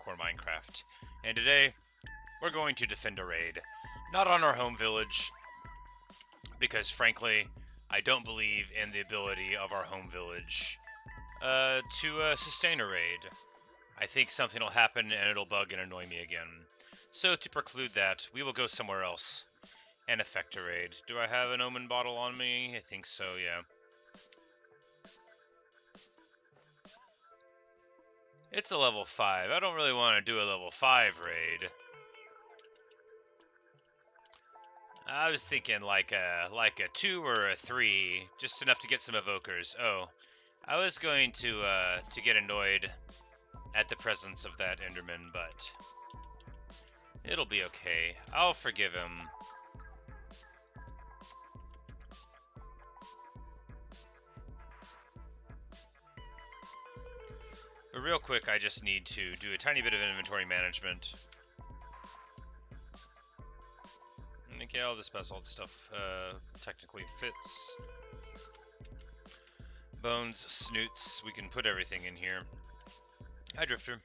hardcore Minecraft. And today, we're going to defend a raid. Not on our home village, because frankly, I don't believe in the ability of our home village to sustain a raid. I think something will happen and it'll bug and annoy me again. So to preclude that, we will go somewhere else and effect a raid. Do I have an omen bottle on me? I think so, yeah. It's a level 5. I don't really want to do a level 5 raid. I was thinking like a 2 or a 3, just enough to get some evokers. Oh, I was going to get annoyed at the presence of that Enderman, but it'll be okay. I'll forgive him. But real quick, I just need to do a tiny bit of inventory management. Okay, all this basalt stuff technically fits. Bones, snoots, we can put everything in here. Hi, Drifter.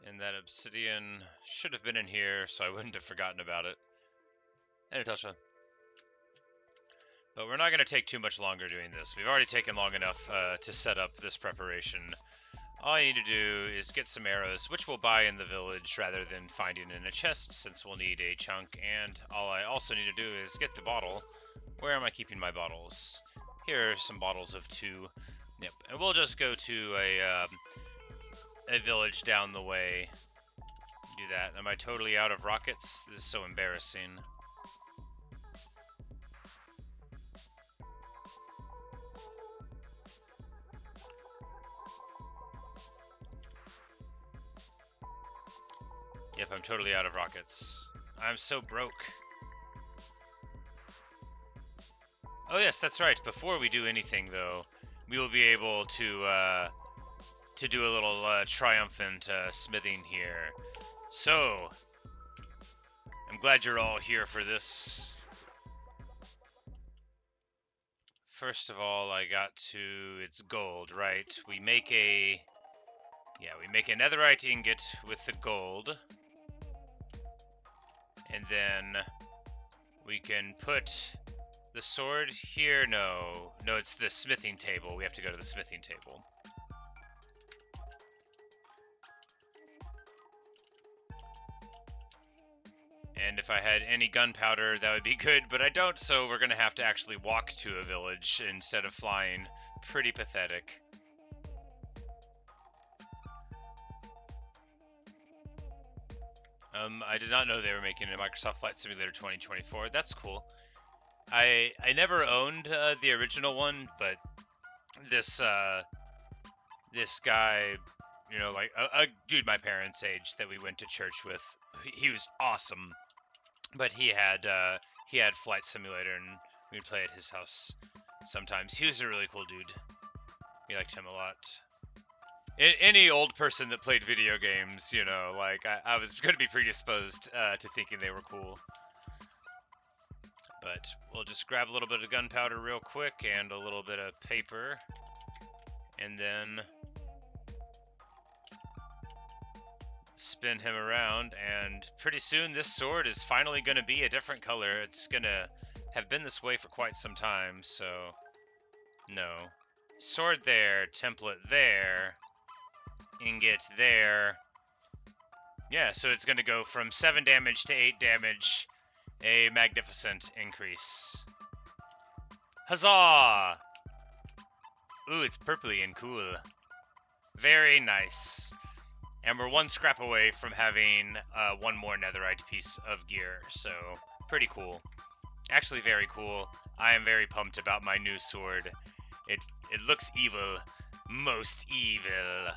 And that obsidian should have been in here, so I wouldn't have forgotten about it. Hey, Natasha. But we're not going to take too much longer doing this. We've already taken long enough to set up this preparation. All I need to do is get some arrows, which we'll buy in the village rather than finding in a chest, since we'll need a chunk. And all I also need to do is get the bottle. Where am I keeping my bottles? Here are some bottles of 2. Yep. And we'll just go to a village down the way. Do that. Am I totally out of rockets? This is so embarrassing. Yep, I'm totally out of rockets. I'm so broke. Oh yes, that's right. Before we do anything, though, we will be able to do a little triumphant smithing here. So, I'm glad you're all here for this. First of all, I got to, it's gold, right? We make a netherite ingot with the gold. And then we can put the sword here. No, it's the smithing table. We have to go to the smithing table. And if I had any gunpowder, that would be good, but I don't, so we're going to have to actually walk to a village instead of flying. Pretty pathetic. I did not know they were making a Microsoft Flight Simulator 2024. That's cool. I never owned the original one, but this guy, you know, like a dude my parents' age that we went to church with, he was awesome. But he had Flight Simulator, and we'd play at his house sometimes. He was a really cool dude. We liked him a lot. Any old person that played video games, you know, like, I was going to be predisposed to thinking they were cool. But we'll just grab a little bit of gunpowder real quick and a little bit of paper. And then spin him around, and pretty soon this sword is finally going to be a different color. It's going to have been this way for quite some time, so no. Sword there, template there, ingot there. Yeah, so it's going to go from 7 damage to 8 damage. A magnificent increase. Huzzah! Ooh, it's purpley and cool. Very nice. And we're 1 scrap away from having 1 more netherite piece of gear, so pretty cool. Actually very cool. I am very pumped about my new sword. It looks evil. Most evil.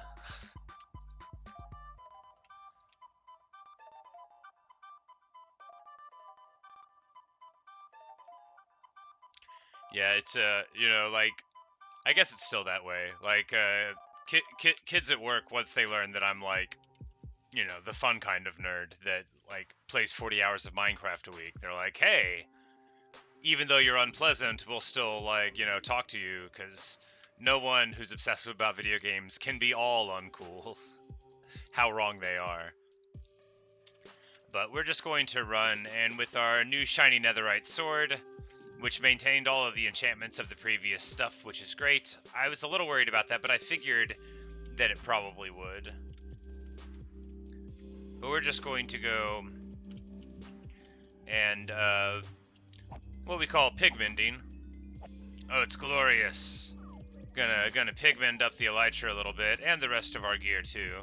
Yeah, it's you know, like I guess it's still that way. Like kids at work, once they learn that I'm like, you know, the fun kind of nerd that like plays 40 hours of Minecraft a week, they're like, "Hey, even though you're unpleasant, we'll still like, you know, talk to you cuz no one who's obsessed about video games can be all uncool." How wrong they are. But we're just going to run, and with our new shiny netherite sword, which maintained all of the enchantments of the previous stuff, which is great. I was a little worried about that, but I figured that it probably would. But we're just going to go and what we call pigmending. Oh, it's glorious. Gonna pigment up the elytra a little bit, and the rest of our gear too.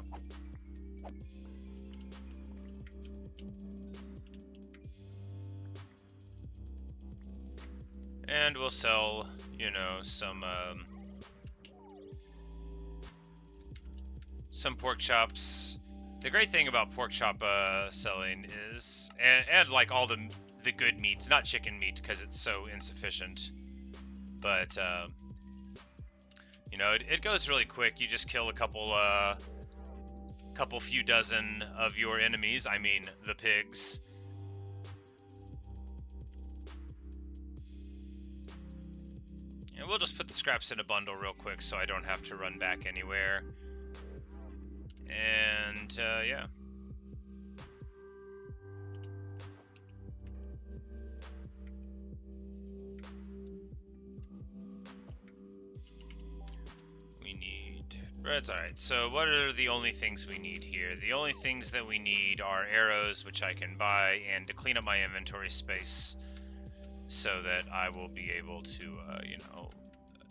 And we'll sell, you know, some pork chops. The great thing about pork chop selling is, and like all the good meats, not chicken meat because it's so insufficient, but you know, it goes really quick. You just kill a couple few dozen of your enemies. I mean, the pigs. And we'll just put the scraps in a bundle real quick so I don't have to run back anywhere. And yeah. We need breads. Alright, so what are the only things we need here? The only things that we need are arrows, which I can buy, and to clean up my inventory space so that I will be able to, you know,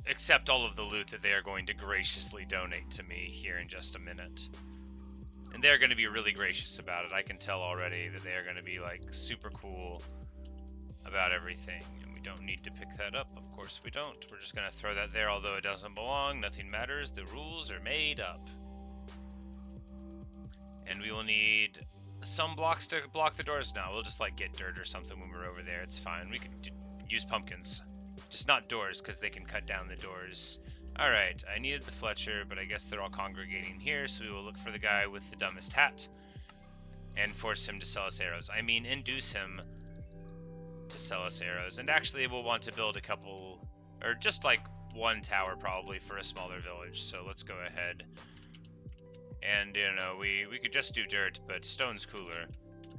accept all of the loot that they are going to graciously donate to me here in just a minute. And they're going to be really gracious about it. I can tell already that they are going to be like super cool about everything. And we don't need to pick that up. Of course we don't. We're just going to throw that there, although it doesn't belong. Nothing matters. The rules are made up. And we will need some blocks to block the doors now. We'll just like get dirt or something when we're over there. It's fine. We could use pumpkins. Just not doors, because they can cut down the doors. Alright, I needed the Fletcher, but I guess they're all congregating here, so we will look for the guy with the dumbest hat and force him to sell us arrows. I mean, induce him to sell us arrows. And actually, we'll want to build a couple, or just like one tower probably for a smaller village, so let's go ahead. And, you know, we could just do dirt, but stone's cooler.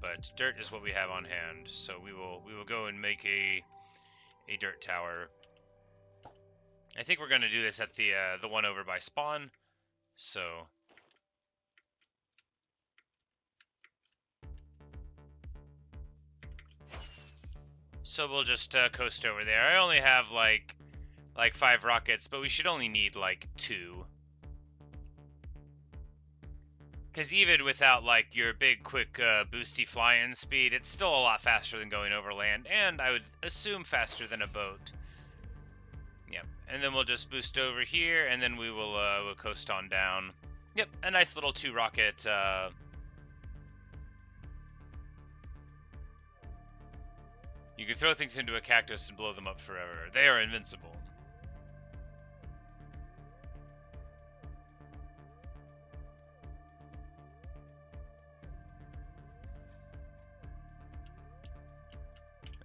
But dirt is what we have on hand, so we will go and make a dirt tower. I think we're going to do this at the one over by spawn, so we'll just coast over there. I only have like 5 rockets, but we should only need like 2. Because even without like your big quick boosty flying speed, it's still a lot faster than going over land, and I would assume faster than a boat. Yep, and then we'll just boost over here, and then we will we'll coast on down. Yep, a nice little 2 rocket. You can throw things into a cactus and blow them up forever. They are invincible.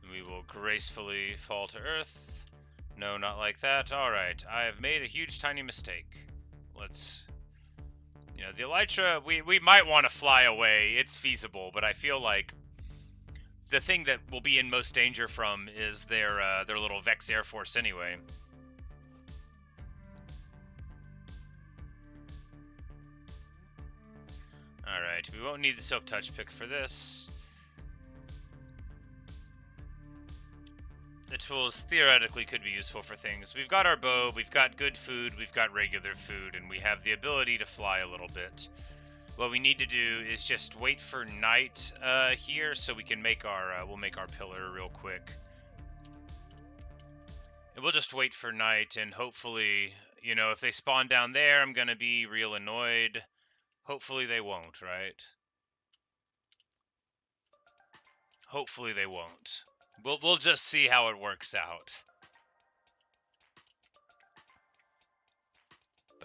And we will gracefully fall to earth. No, not like that. Alright, I have made a huge tiny mistake. Let's... You know, the elytra, we might want to fly away. It's feasible, but I feel like the thing that we'll be in most danger from is their little Vex Air Force anyway. Alright, we won't need the Silk Touch pick for this. The tools theoretically could be useful for things. We've got our bow, we've got good food, we've got regular food, and we have the ability to fly a little bit. What we need to do is just wait for night here, so we can make our we'll make our pillar real quick. And we'll just wait for night, and hopefully, you know, if they spawn down there, I'm gonna be real annoyed. Hopefully they won't, right? Hopefully they won't. We'll just see how it works out.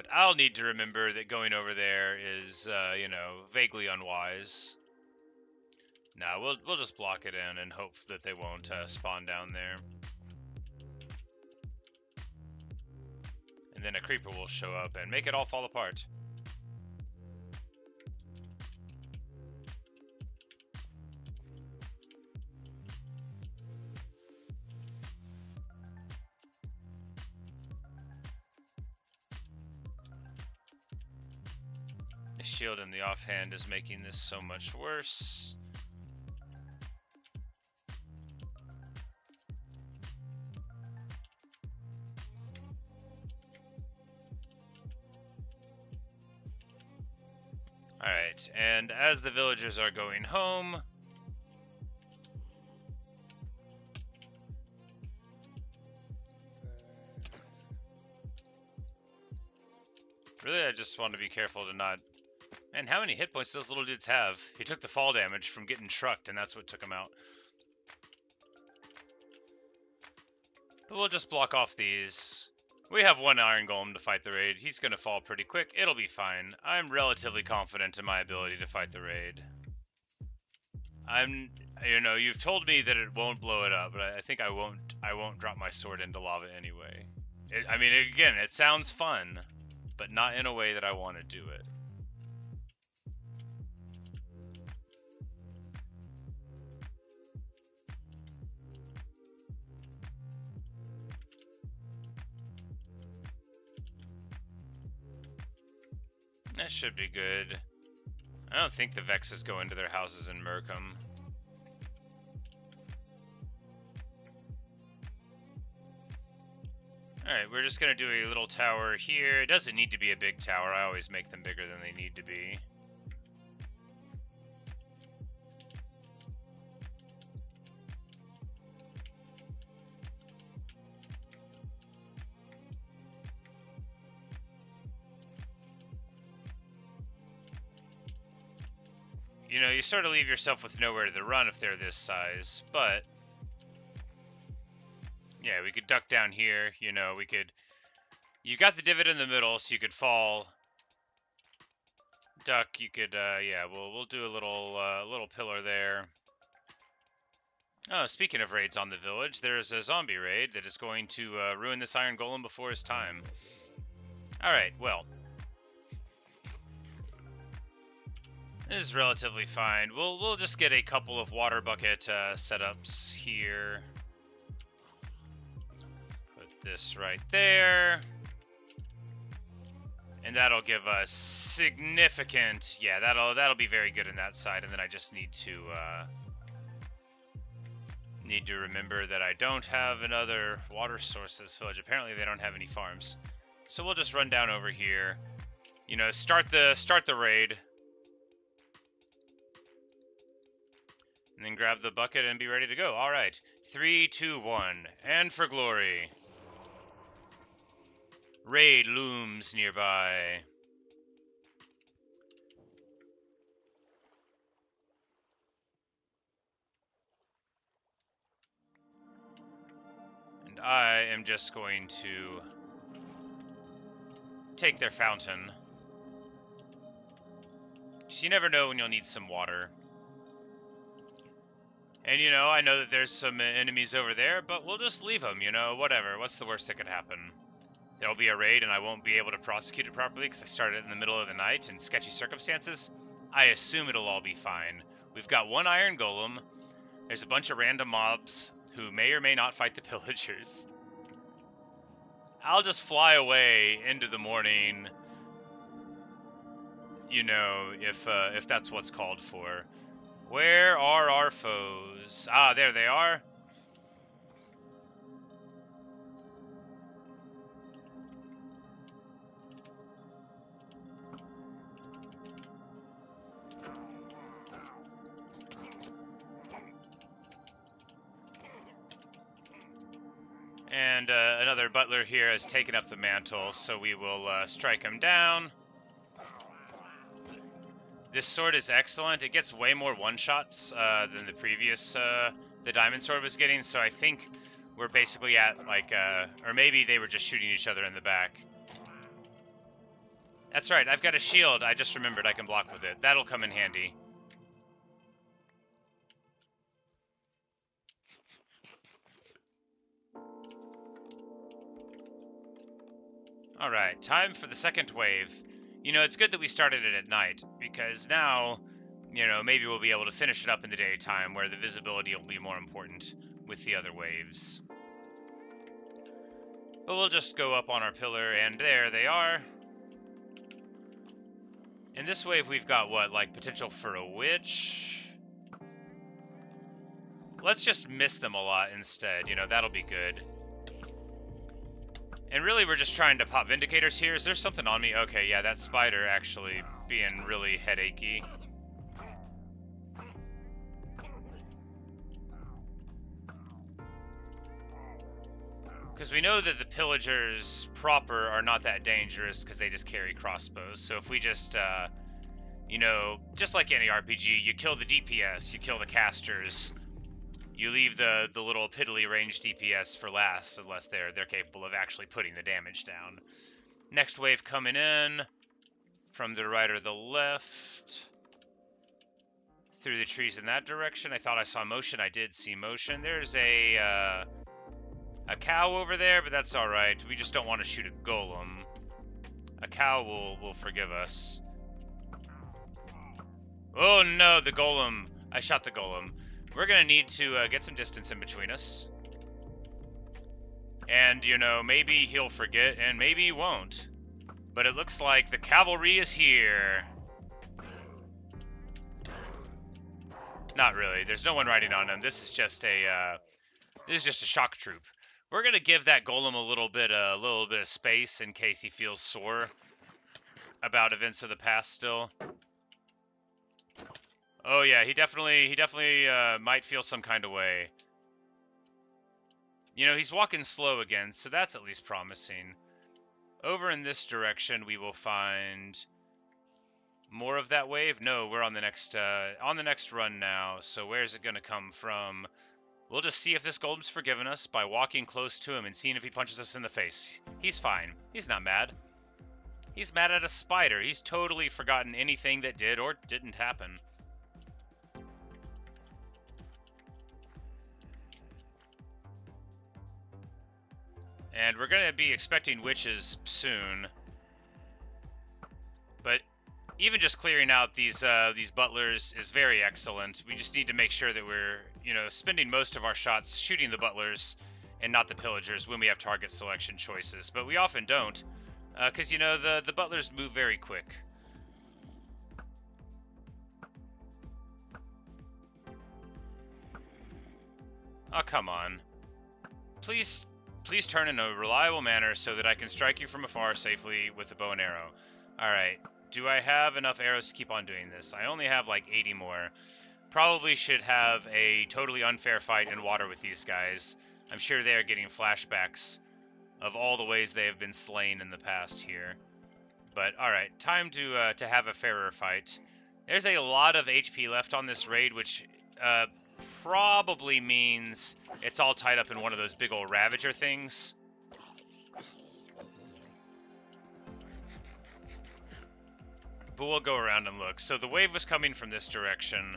But I'll need to remember that going over there is, you know, vaguely unwise. No, we'll just block it in and hope that they won't spawn down there. And then a creeper will show up and make it all fall apart. The shield in the offhand is making this so much worse. Alright, and as the villagers are going home, really I just want to be careful to not... Man, how many hit points those little dudes have? He took the fall damage from getting trucked, and that's what took him out. But we'll just block off these. We have one Iron Golem to fight the raid. He's going to fall pretty quick. It'll be fine. I'm relatively confident in my ability to fight the raid. You know, you've told me that it won't blow it up, but I think I won't drop my sword into lava anyway. I mean, again, it sounds fun, but not in a way that I want to do it. That should be good. I don't think the Vexes go into their houses and murk them. Alright, we're just going to do a little tower here. It doesn't need to be a big tower. I always make them bigger than they need to be. You know, you sort of leave yourself with nowhere to run if they're this size, but... Yeah, we could duck down here, you know, we could... You've got the divot in the middle, so you could fall. Duck, you could, yeah, we'll do a little pillar there. Oh, speaking of raids on the village, there's a zombie raid that is going to ruin this Iron Golem before his time. Alright, well... This is relatively fine. We'll just get a couple of water bucket setups here. Put this right there. And that'll give us significant... Yeah, that'll be very good in that side. And then I just need to remember that I don't have another water source this village. Apparently they don't have any farms. So we'll just run down over here. You know, start the raid. And then grab the bucket and be ready to go. Alright. 3, 2, 1. And for glory. Raid looms nearby. And I am just going to take their fountain. You never know when you'll need some water. And, you know, I know that there's some enemies over there, but we'll just leave them, you know, whatever. What's the worst that could happen? There'll be a raid and I won't be able to prosecute it properly because I started in the middle of the night in sketchy circumstances. I assume it'll all be fine. We've got one Iron Golem. There's a bunch of random mobs who may or may not fight the pillagers. I'll just fly away into the morning, you know, if that's what's called for. Where are our foes? Ah, there they are. And another butler here has taken up the mantle, so we will strike him down. This sword is excellent. It gets way more one-shots than the previous, the diamond sword was getting, so I think we're basically at, like, or maybe they were just shooting each other in the back. That's right, I've got a shield. I just remembered I can block with it. That'll come in handy. Alright, time for the second wave. You know, it's good that we started it at night, because now, you know, maybe we'll be able to finish it up in the daytime, where the visibility will be more important with the other waves. But we'll just go up on our pillar, and there they are. In this wave, we've got, what, like, potential for a witch? Let's just miss them a lot instead, you know, that'll be good. And really, we're just trying to pop Vindicators here. Is there something on me? Okay, yeah, that spider actually being really headachy. Because we know that the pillagers proper are not that dangerous because they just carry crossbows. So if we just, you know, just like any RPG, you kill the DPS, you kill the casters, you leave the little piddly range DPS for last, unless they're capable of actually putting the damage down. Next wave coming in from the right or the left. Through the trees in that direction. I thought I saw motion. I did see motion. There's a cow over there, but that's alright. We just don't want to shoot a golem. A cow will forgive us. Oh no, the golem. I shot the golem. We're going to need to get some distance in between us. And, you know, maybe he'll forget, and maybe he won't. But it looks like the cavalry is here. Not really. There's no one riding on him. This is just a shock troop. We're going to give that golem a little bit of space in case he feels sore about events of the past still. Oh yeah, he definitely might feel some kind of way. You know, he's walking slow again, so that's at least promising. Over in this direction, we will find more of that wave. No, we're on the next run now. So where's it going to come from? We'll just see if this golem's forgiven us by walking close to him and seeing if he punches us in the face. He's fine. He's not mad. He's mad at a spider. He's totally forgotten anything that did or didn't happen. And we're going to be expecting witches soon. But even just clearing out these butlers is very excellent. We just need to make sure that we're, you know, spending most of our shots shooting the butlers and not the pillagers when we have target selection choices. But we often don't, because, you know, the butlers move very quick. Oh, come on. Please turn in a reliable manner so that I can strike you from afar safely with a bow and arrow. Alright, do I have enough arrows to keep on doing this? I only have like 80 more. Probably should have a totally unfair fight in water with these guys. I'm sure they are getting flashbacks of all the ways they have been slain in the past here. But alright, time to have a fairer fight. There's a lot of HP left on this raid, which probably means it's all tied up in one of those big old Ravager things. But we'll go around and look. So the wave was coming from this direction.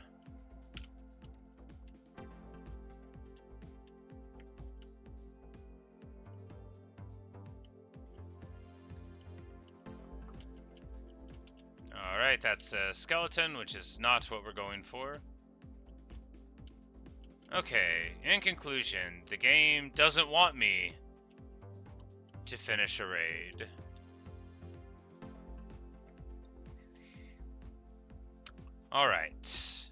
Alright, that's a skeleton, which is not what we're going for. Okay, in conclusion, the game doesn't want me to finish a raid. Alright.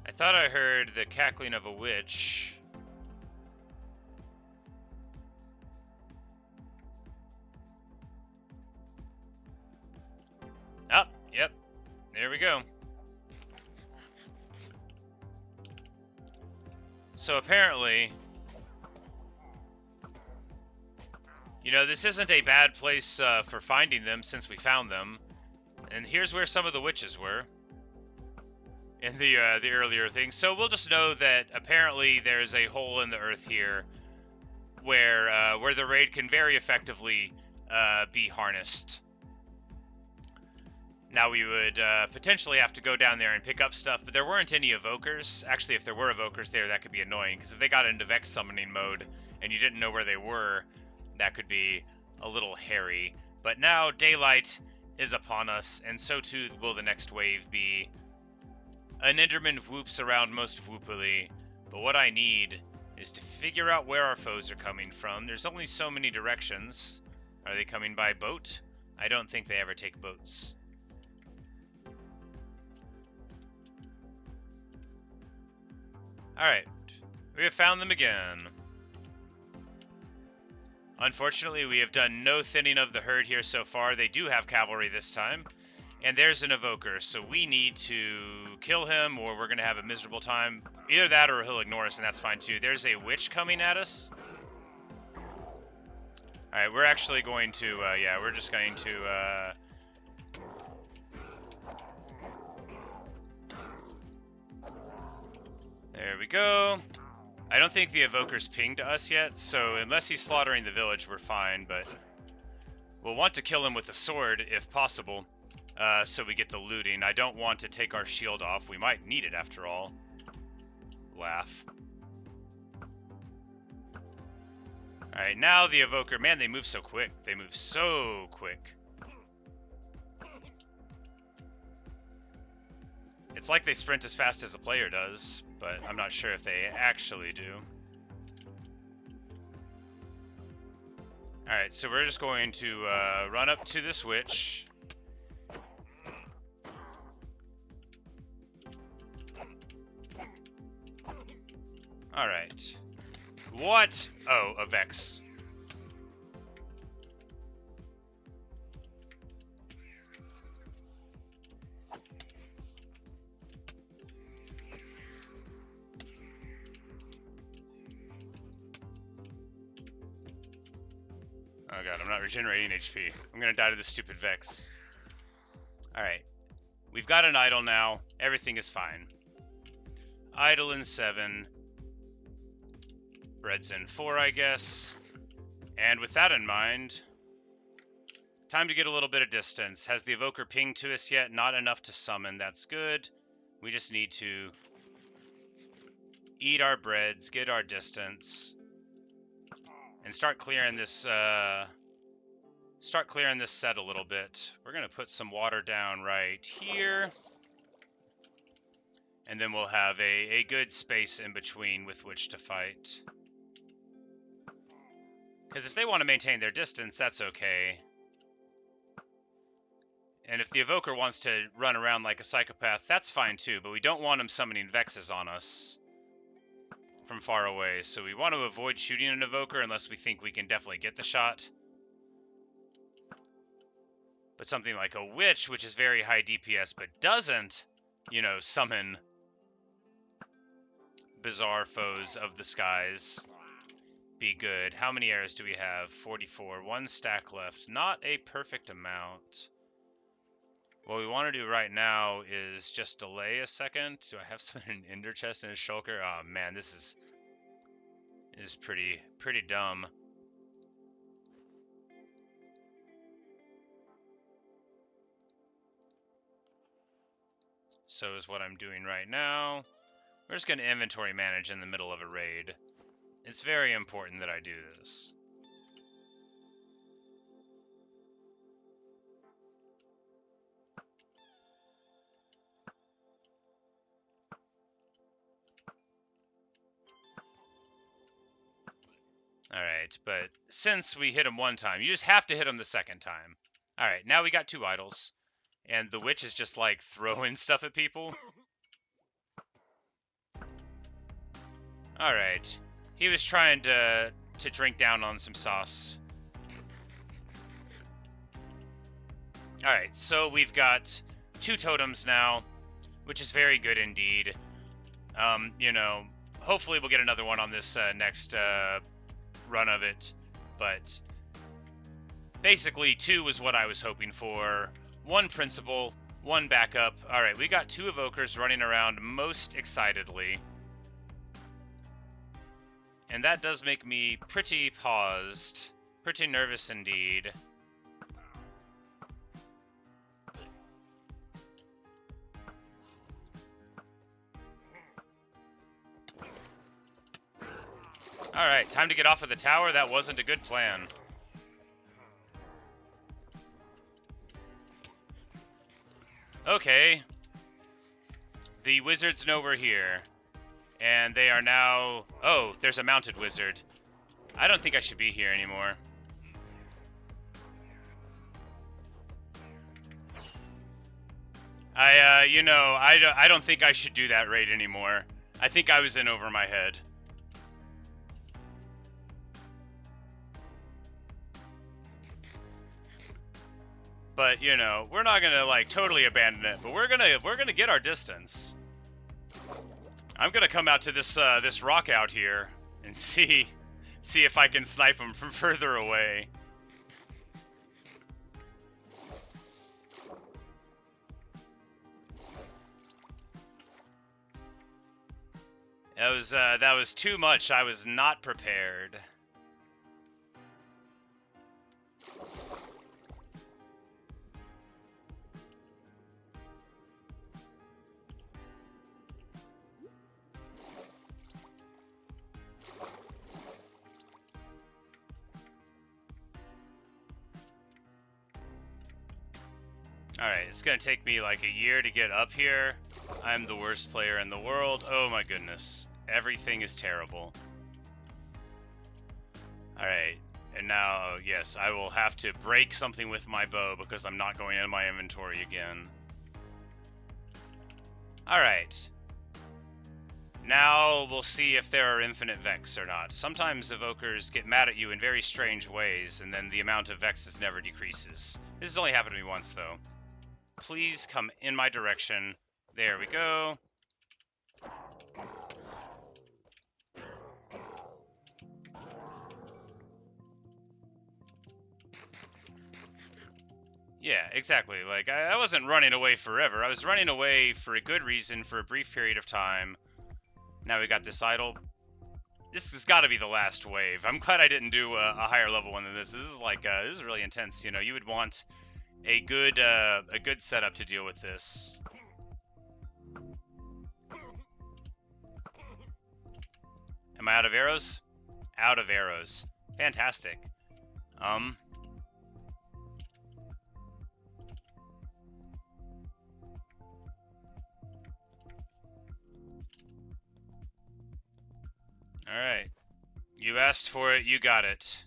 I thought I heard the cackling of a witch. Oh, yep. There we go. So apparently, you know, this isn't a bad place for finding them since we found them. And here's where some of the witches were. in the earlier thing. So we'll just know that apparently there's a hole in the earth here where the raid can very effectively be harnessed. Now we would potentially have to go down there and pick up stuff, but there weren't any evokers. Actually, if there were evokers there, that could be annoying, because if they got into Vex summoning mode and you didn't know where they were, that could be a little hairy. But now daylight is upon us, and so too will the next wave be. An Enderman whoops around most whoopily, but what I need is to figure out where our foes are coming from. There's only so many directions. Are they coming by boat? I don't think they ever take boats. Alright, we have found them again. Unfortunately, we have done no thinning of the herd here so far. They do have cavalry this time. And there's an evoker, so we need to kill him or we're going to have a miserable time. Either that or he'll ignore us, and that's fine too. There's a witch coming at us. Alright, we're actually going to, yeah, we're just going to, there we go. I don't think the evoker's pinged us yet, so unless he's slaughtering the village, we're fine, but we'll want to kill him with a sword if possible, so we get the looting. I don't want to take our shield off. We might need it after all. Laugh. Alright, now the evoker. Man, they move so quick. They move so quick. It's like they sprint as fast as a player does, but I'm not sure if they actually do. Alright, so we're just going to run up to this witch. Alright. What? Oh, a Vex. Oh god, I'm not regenerating HP. I'm gonna die to this stupid Vex. Alright. We've got an idol now. Everything is fine. Idol in 7. Bread's in 4, I guess. And with that in mind, time to get a little bit of distance. Has the evoker pinged to us yet? Not enough to summon. That's good. We just need to eat our breads, get our distance, and start clearing this set a little bit. We're gonna put some water down right here, and then we'll have a good space in between with which to fight. Because if they want to maintain their distance, that's okay. And if the evoker wants to run around like a psychopath, that's fine too, but we don't want him summoning Vexes on us from far away, so we want to avoid shooting an evoker unless we think we can definitely get the shot. But something like a witch, which is very high DPS, but doesn't, you know, summon bizarre foes of the skies, be good. How many arrows do we have? 44. 1 stack left. Not a perfect amount. What we want to do right now is just delay a second. Do I have some in an ender chest and a shulker? Oh man, this is pretty dumb. So is what I'm doing right now. We're just going to inventory manage in the middle of a raid. It's very important that I do this. Alright, but since we hit him one time, you just have to hit him the second time. Alright, now we got 2 idols. And the witch is just like throwing stuff at people. Alright. He was trying to drink down on some sauce. Alright, so we've got 2 totems now, which is very good indeed. You know, hopefully we'll get another one on this next run of it, but basically 2 was what I was hoping for. 1 principal, One backup. Alright, we got 2 evokers running around most excitedly. And that does make me pretty paused. Pretty nervous indeed. Alright, time to get off of the tower. That wasn't a good plan. Okay. The wizards know we're here. And they are now... Oh, there's a mounted wizard. I don't think I should be here anymore. I don't think I should do that raid anymore. I think I was in over my head. But, you know, we're not gonna, like, totally abandon it, but we're gonna get our distance. I'm gonna come out to this this rock out here and see if I can snipe him from further away. That was too much. I was not prepared. Alright, it's gonna take me like a year to get up here. I'm the worst player in the world. Oh my goodness. Everything is terrible. Alright, and now, yes, I will have to break something with my bow because I'm not going into my inventory again. Alright. Now we'll see if there are infinite Vex or not. Sometimes evokers get mad at you in very strange ways, and then the amount of Vexes never decreases. This has only happened to me once, though. Please come in my direction. There we go. Yeah, exactly. Like, I wasn't running away forever. I was running away for a good reason, for a brief period of time. Now we got this idol. This has got to be the last wave. I'm glad I didn't do a higher level one than this. This is like, this is really intense. You know, you would want a good setup to deal with this. Am I out of arrows? Out of arrows. Fantastic. Alright. You asked for it, you got it.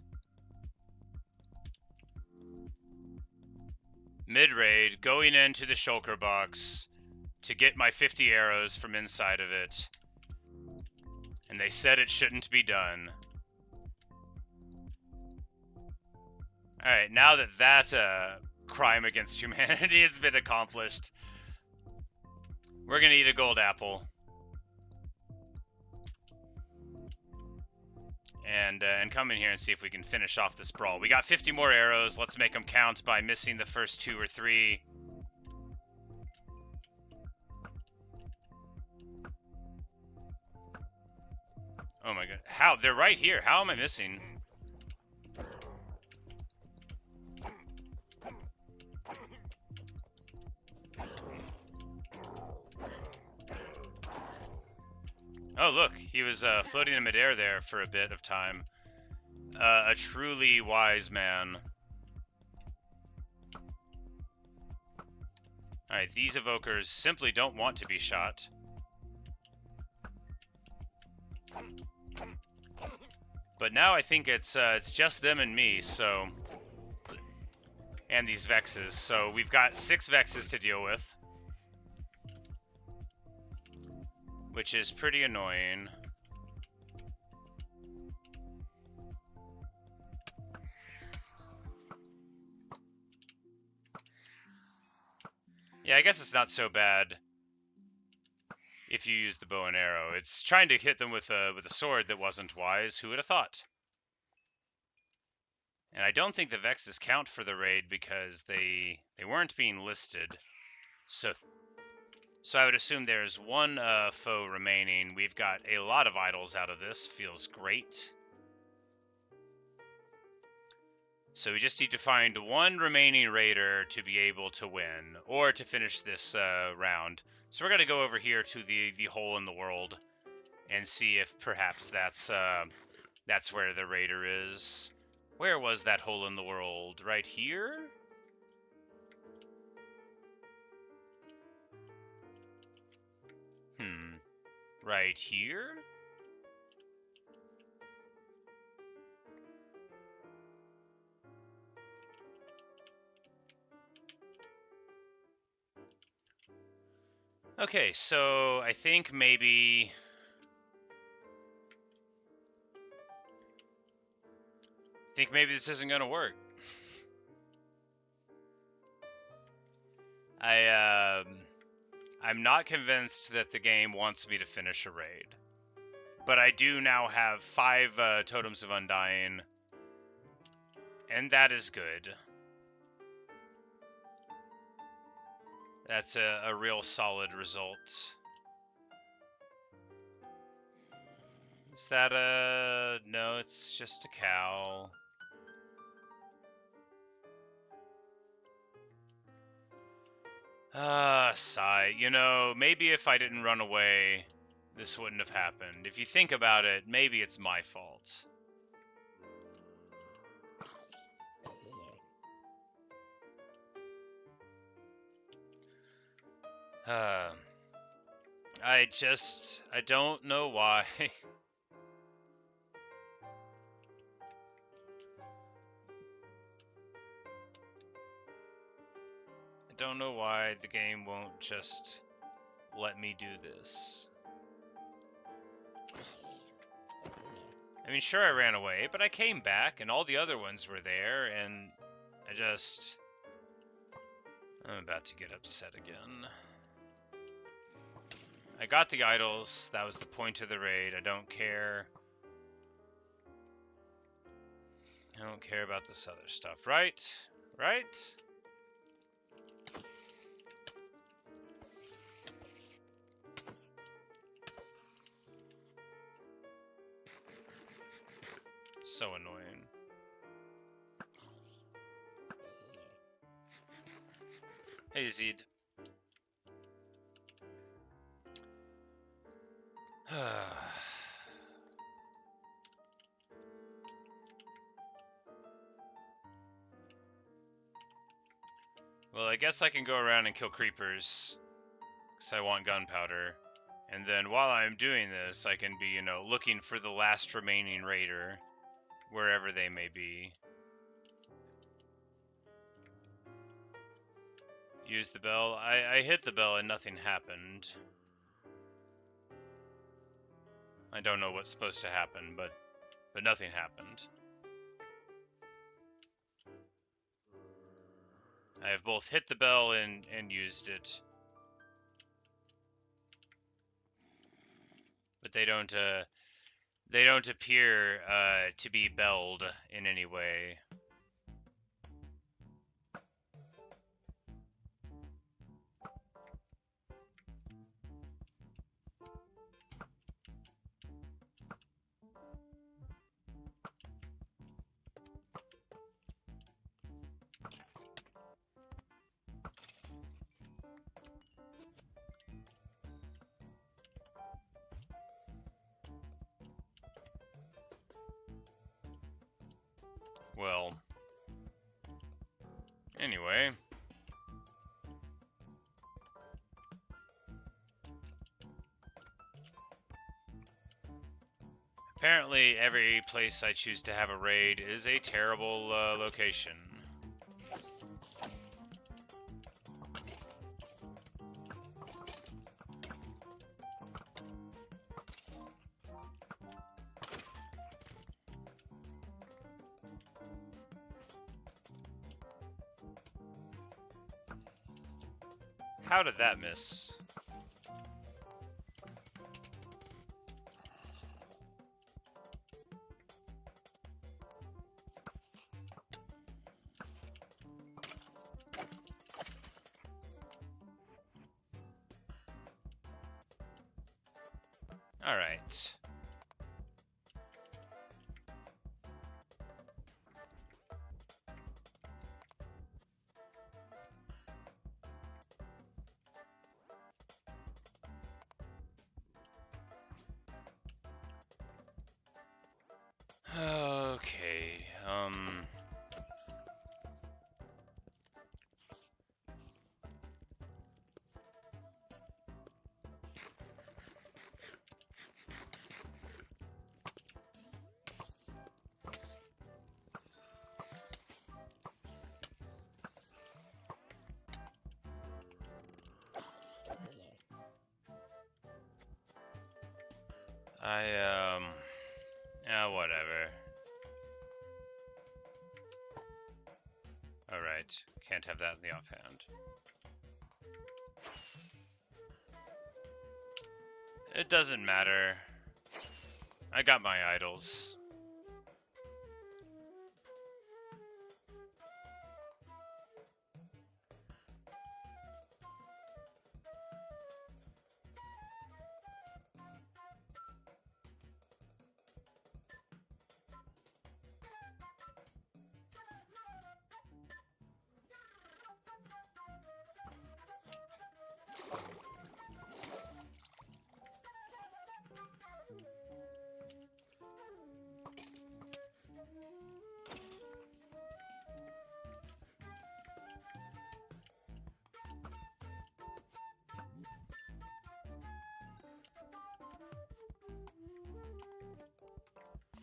Mid-raid, going into the shulker box to get my 50 arrows from inside of it. And they said it shouldn't be done. Alright, now that that crime against humanity has been accomplished, we're gonna eat a gold apple. And come in here and see if we can finish off this brawl. We got 50 more arrows. Let's make them count by missing the first 2 or 3. Oh my god. How? They're right here. How am I missing? Oh, look. He was floating in midair there for a bit of time. A truly wise man. Alright, these evokers simply don't want to be shot. But now I think it's just them and me, so... And these Vexes, so we've got 6 Vexes to deal with. Which is pretty annoying. Yeah, I guess it's not so bad if you use the bow and arrow. It's trying to hit them with a sword that wasn't wise. Who would have thought? And I don't think the Vexes count for the raid because they weren't being listed. So I would assume there's one foe remaining. We've got a lot of idols out of this. Feels great. So we just need to find one remaining raider to be able to win, or to finish this round. So we're going to go over here to the hole in the world and see if perhaps that's where the raider is. Where was that hole in the world? Right here? Right here? Okay, so I think maybe this isn't gonna work. I'm not convinced that the game wants me to finish a raid, but I do now have 5 totems of undying, and that is good. That's a real solid result. Is that a... no, it's just a cow. Sigh. You know, maybe if I didn't run away, this wouldn't have happened. If you think about it, maybe it's my fault. I don't know why. I don't know why the game won't just let me do this. I mean, sure, I ran away, but I came back, and all the other ones were there, and I'm about to get upset again. I got the idols. That was the point of the raid. I don't care. I don't care about this other stuff, right? Right? So annoying. Hey, Zed. Well, I guess I can go around and kill creepers, because I want gunpowder. And then while I'm doing this, I can be, you know, looking for the last remaining raider, wherever they may be. Use the bell. I hit the bell and nothing happened. I don't know what's supposed to happen, but nothing happened. I have both hit the bell and used it. But they don't appear to be belled in any way. Well, anyway. Apparently, every place I choose to have a raid is a terrible location. How did that miss? Alright. Okay, yeah, whatever. Alright, can't have that in the offhand. It doesn't matter. I got my idols.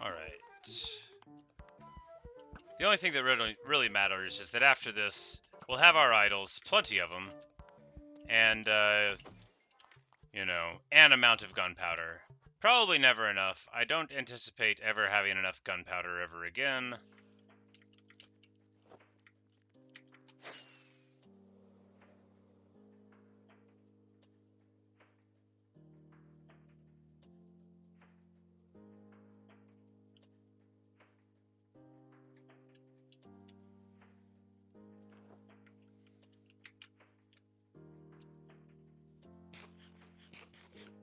Alright. The only thing that really matters is that after this, we'll have our idols, plenty of them, and, you know, an amount of gunpowder. Probably never enough. I don't anticipate ever having enough gunpowder ever again.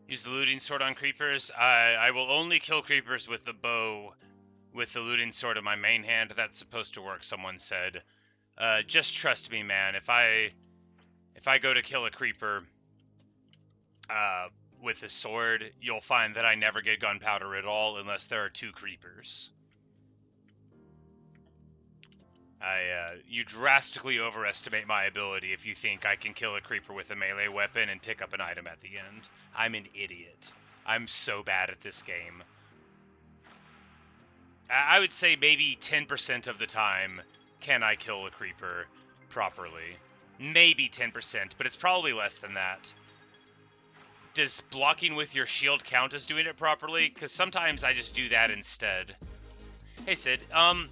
Use the looting sword on creepers. I will only kill creepers with the bow with the looting sword in my main hand. That's supposed to work, someone said. Just trust me, man. If I go to kill a creeper with a sword, you'll find that I never get gunpowder at all unless there are 2 creepers. You drastically overestimate my ability if you think I can kill a creeper with a melee weapon and pick up an item at the end. I'm an idiot. I'm so bad at this game. I would say maybe 10% of the time can I kill a creeper properly. Maybe 10%, but it's probably less than that. Does blocking with your shield count as doing it properly? Because sometimes I just do that instead. Hey Sid,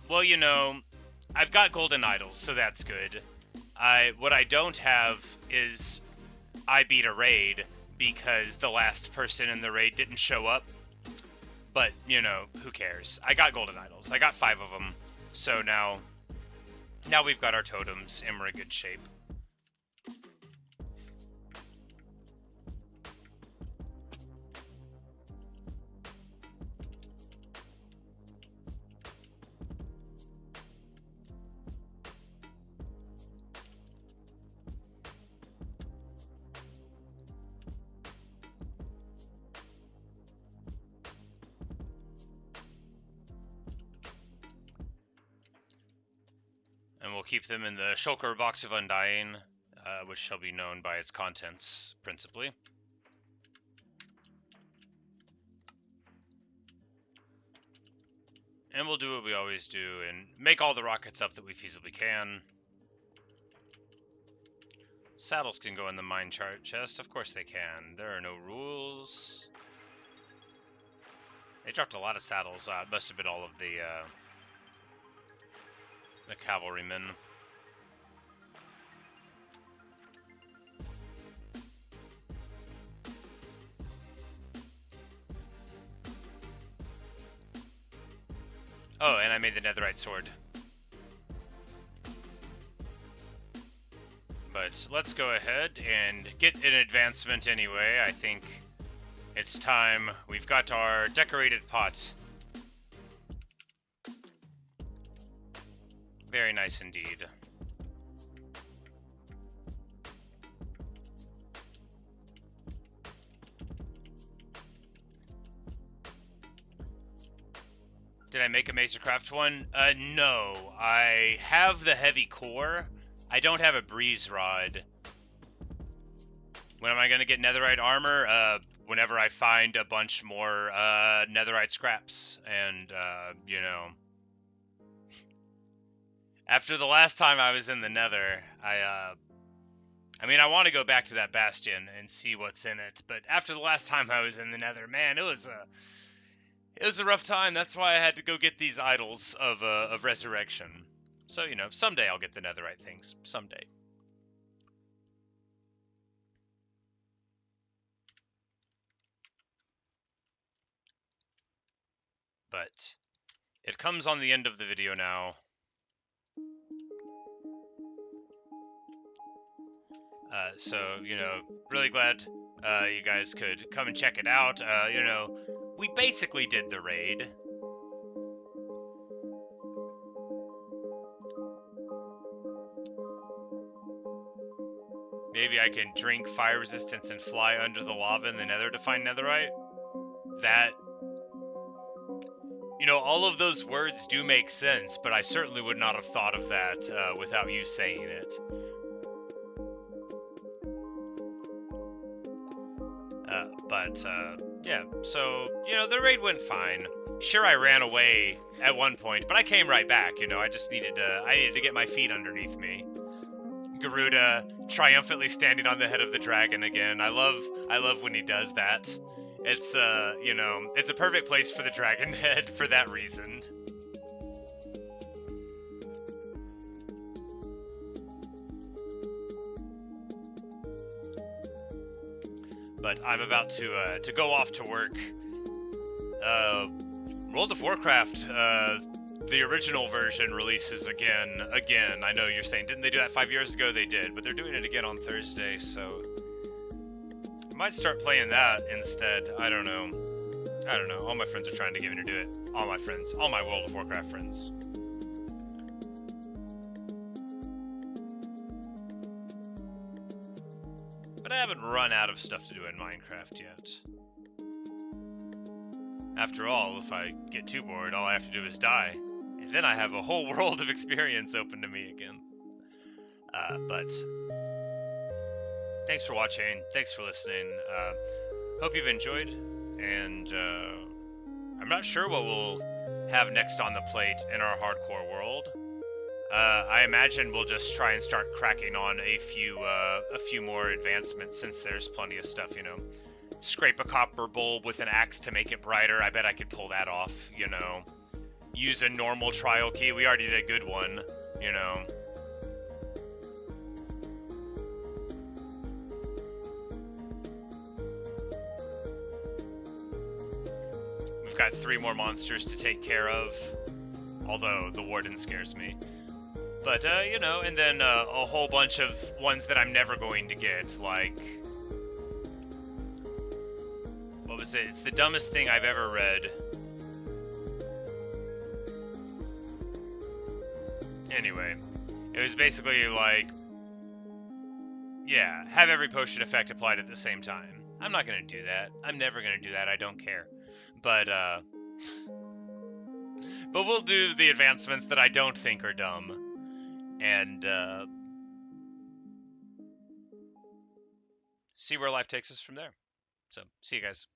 well, you know, I've got golden idols, so that's good. What I don't have is I beat a raid because the last person in the raid didn't show up. But, you know, who cares? I got golden idols. I got 5 of them. So now we've got our totems and we're in good shape. And we'll keep them in the shulker box of Undying, which shall be known by its contents, principally. And we'll do what we always do and make all the rockets up that we feasibly can. Saddles can go in the mine chest. Of course they can. There are no rules. They dropped a lot of saddles. It must have been all of the cavalrymen. Oh, and I made the netherite sword. But let's go ahead and get an advancement anyway. I think It's time. We've got our decorated pot. Very nice indeed. Did I make a Mesa Craft one? No. I have the heavy core. I don't have a breeze rod. When am I going to get netherite armor? Whenever I find a bunch more netherite scraps. And, you know... After the last time I was in the nether, I mean, I want to go back to that bastion and see what's in it. But after the last time I was in the nether, man, it was a rough time. That's why I had to go get these idols of resurrection. So, you know, someday I'll get the netherite things. Someday. But it comes on the end of the video now. So, you know, really glad you guys could come and check it out. You know, we basically did the raid. Maybe I can drink fire resistance and fly under the lava in the nether to find netherite. That, you know, all of those words do make sense, but I certainly would not have thought of that without you saying it. Yeah, so, you know, the raid went fine. Sure, I ran away at one point, but I came right back, you know, I needed to get my feet underneath me. Garuda triumphantly standing on the head of the dragon again. I love when he does that. It's, you know, it's a perfect place for the dragon head for that reason. But I'm about to go off to work. World of Warcraft, the original version releases again. I know you're saying, didn't they do that 5 years ago? They did, but they're doing it again on Thursday, so I might start playing that instead. I don't know. All my friends are trying to get me to do it. All my friends. All my World of Warcraft friends. But I haven't run out of stuff to do in Minecraft yet. After all, if I get too bored, all I have to do is die. And then I have a whole world of experience open to me again. But thanks for watching. Thanks for listening. Hope you've enjoyed. And I'm not sure what we'll have next on the plate in our hardcore world. I imagine we'll just try and start cracking on a few more advancements, since there's plenty of stuff, you know. Scrape a copper bulb with an axe to make it brighter. I bet I could pull that off, you know. Use a normal trial key. We already did a good one, you know. We've got 3 more monsters to take care of, although the warden scares me. But, you know, and then a whole bunch of ones that I'm never going to get, like... What was it? It's the dumbest thing I've ever read. Anyway, it was basically like... Yeah, have every potion effect applied at the same time. I'm not gonna do that. I'm never gonna do that, I don't care. But we'll do the advancements that I don't think are dumb. And, see where life takes us from there. So, see you guys.